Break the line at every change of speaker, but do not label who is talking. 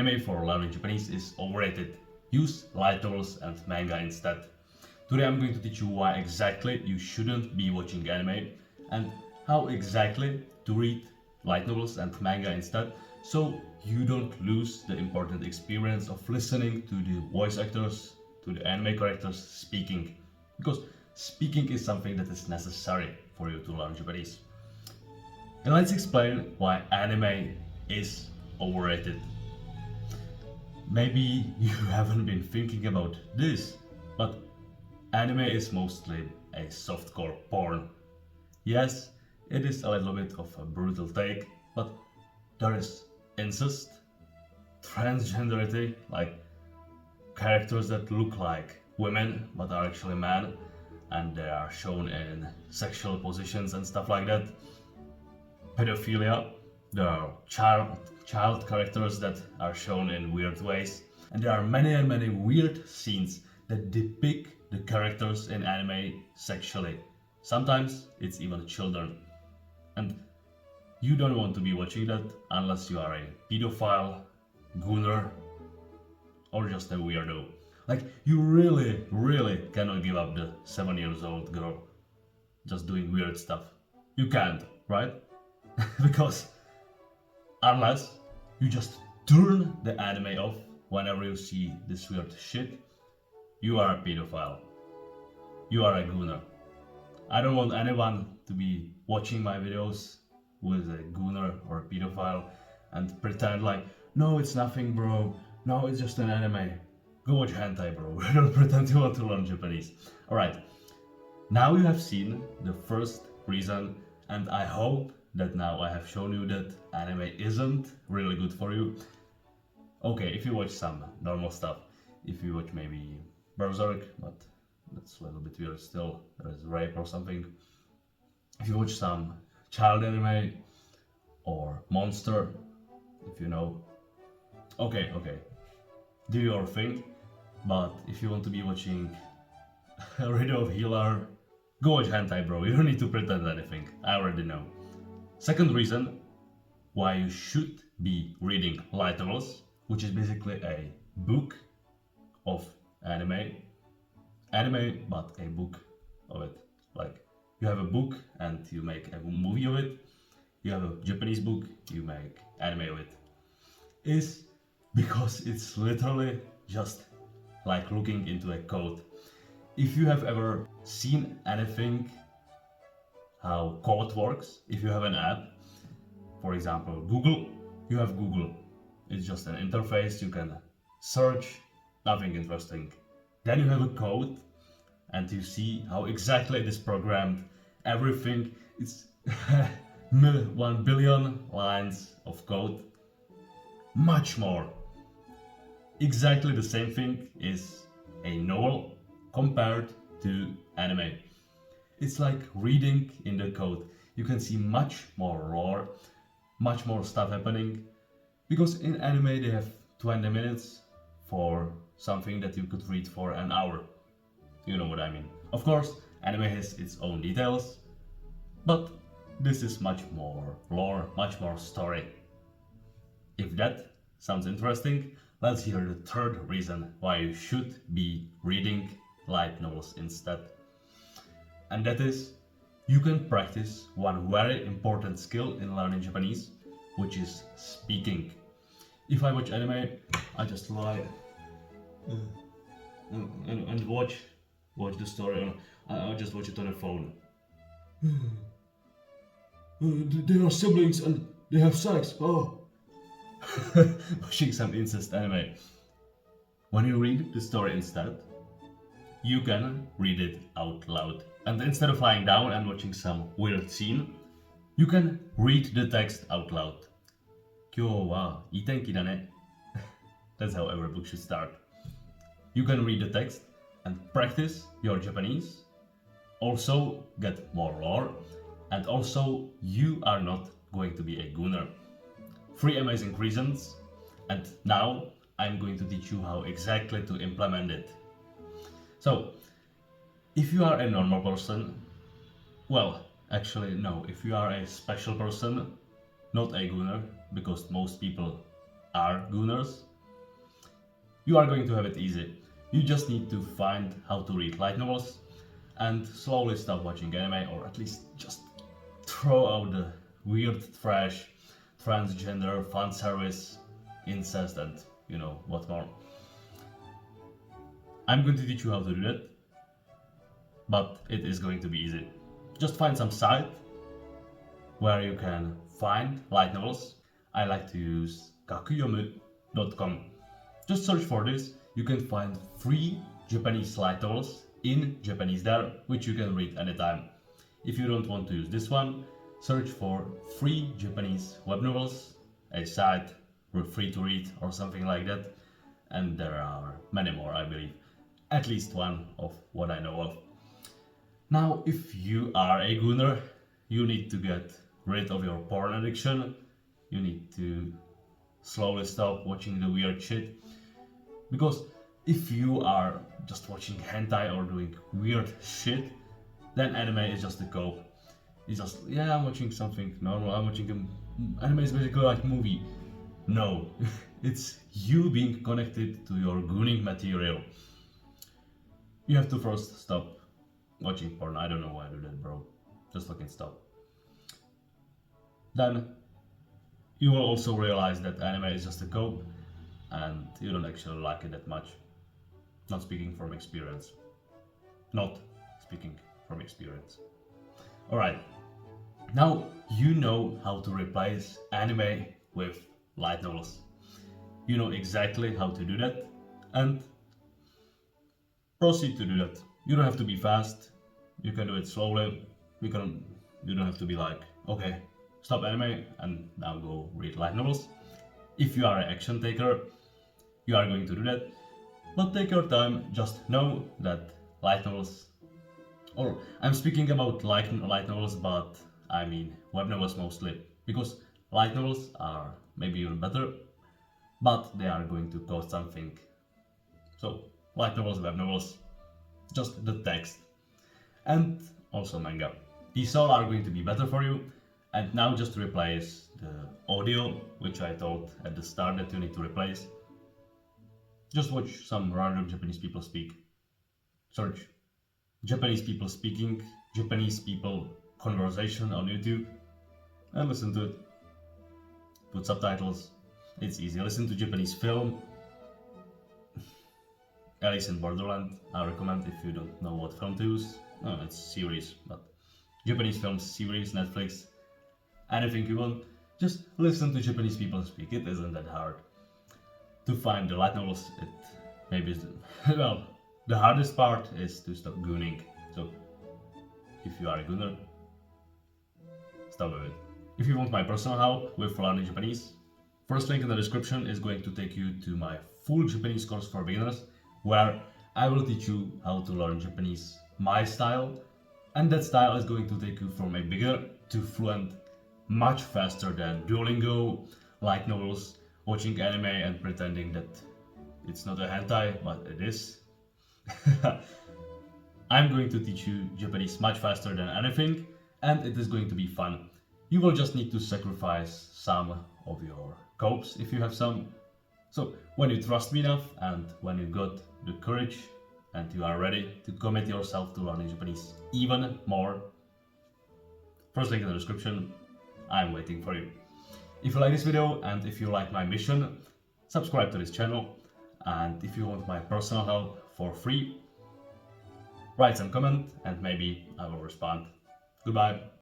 anime for learning Japanese is overrated. Use light novels and manga instead. Today I'm going to teach you why exactly you shouldn't be watching anime and how exactly to read light novels and manga instead, so you don't lose the important experience of listening to the voice actors, to the anime characters speaking, because speaking is something that is necessary for you to learn Japanese. And let's explain why anime is overrated. Maybe you haven't been thinking about this, but anime is mostly a softcore porn. Yes, it is a little bit of a brutal take, but there is incest, transgenderity, like characters that look like women but are actually men, and they are shown in sexual positions and stuff like that. Pedophilia, there are child characters that are shown in weird ways, and there are many and many weird scenes that depict the characters in anime sexually. Sometimes it's even children. And you don't want to be watching that unless you are a pedophile, gooner, or just a weirdo. Like, you really cannot give up the 7 years old girl just doing weird stuff. You can't, right? Because unless you just turn the anime off whenever you see this weird shit, you are a pedophile. You are a gooner. I don't want anyone to be watching my videos with a gooner or a pedophile and pretend like, no, it's nothing, bro. No, it's just an anime. Go watch hentai, bro. Don't pretend you want to learn Japanese. Alright, now you have seen the first reason, and I hope that now I have shown you that anime isn't really good for you. Okay, if you watch some normal stuff, if you watch maybe Berserk, but that's a little bit weird still, there is rape or something. If you watch some child anime or Monster, if you know, okay, do your thing. But if you want to be watching Radio of Healer, go watch hentai, bro. You don't need to pretend anything, I already know. Second reason why you should be reading light novels, which is basically a book of anime, but a book of it. Like, you have a book and you make a movie of it. You have a Japanese book, you make anime of it. Is because it's literally just like looking into a code. If you have ever seen anything how code works, if you have an app, for example Google, you have Google. It's just an interface, you can search, nothing interesting. Then you have a code and you see how exactly it is programmed. Everything is 1 billion lines of code. Much more. Exactly the same thing is a novel compared to anime. It's like reading in the code. You can see much more lore, much more stuff happening, because in anime they have 20 minutes for something that you could read for an hour. You know what I mean. Of course, anime has its own details, but this is much more lore, much more story. If that sounds interesting, let's hear the third reason why you should be reading light novels instead. And that is, you can practice one very important skill in learning Japanese, which is speaking. If I watch anime, I just lie and watch the story. I just watch it on a phone. They are siblings and they have sex. Oh. Watching some incest anime. When you read the story instead, you can read it out loud. And instead of lying down and watching some weird scene, you can read the text out loud. 今日はいい天気だね. That's how every book should start. You can read the text and practice your Japanese, also get more lore, and also you are not going to be a gooner. 3 amazing reasons, and now I'm going to teach you how exactly to implement it. So, if you are a normal person, well, actually no, if you are a special person, not a gooner, because most people are gooners, You are going to have it easy. You just need to find how to read light novels and slowly stop watching anime, or at least just throw out the weird trash, transgender, fan service, incest, and you know what more. I'm going to teach you how to do that, but it is going to be easy. Just find some site where you can find light novels. I like to use kakuyomu.com. Just search for this. You can find free Japanese light novels in Japanese there, which you can read anytime. If you don't want to use this one, search for free Japanese web novels, a site free to read or something like that. And there are many more, I believe. At least one of what I know of. Now, if you are a gooner, you need to get rid of your porn addiction. You need to slowly stop watching the weird shit. Because if you are just watching hentai or doing weird shit, then anime is just a cope. It's just, yeah, I'm watching something normal, I'm watching anime is basically like movie. No, it's you being connected to your gooning material. You have to first stop watching porn. I don't know why I do that, bro. Just fucking stop. Then you will also realize that anime is just a cope and you don't actually like it that much. Not speaking from experience. Not speaking from experience. Alright, now you know how to replace anime with light novels. You know exactly how to do that and proceed to do that. You don't have to be fast, you can do it slowly. You don't have to be like, okay, stop anime and now go read light novels. If you are an action taker, you are going to do that. But take your time, just know that light novels, or I'm speaking about light novels, but I mean web novels mostly, because light novels are maybe even better, but they are going to cost something. So light novels, web novels, just the text, and also manga. These all are going to be better for you. And now just replace the audio, which I told at the start that you need to replace. Just watch some random Japanese people speak. Search Japanese people speaking, Japanese people conversation on YouTube, and listen to it. Put subtitles. It's easy. Listen to Japanese film. Alice in Borderland, I recommend if you don't know what film to use. No, it's series, but Japanese films, series, Netflix, anything you want. Just listen to Japanese people speak. It isn't that hard. To find the light novels, it maybe is well, the hardest part is to stop gooning. So, if you are a gooner, stop with it. If you want my personal help with learning Japanese, first link in the description is going to take you to my full Japanese course for beginners, where I will teach you how to learn Japanese my style, and that style is going to take you from a beginner to fluent much faster than Duolingo, light novels, watching anime and pretending that it's not a hentai, but it is. I'm going to teach you Japanese much faster than anything, and it is going to be fun. You will just need to sacrifice some of your copes if you have some. So when you trust me enough and when you got the courage and you are ready to commit yourself to learning Japanese even more, first link in the description, I'm waiting for you. If you like this video and if you like my mission, subscribe to this channel, and if you want my personal help for free, write some comment and maybe I will respond. Goodbye.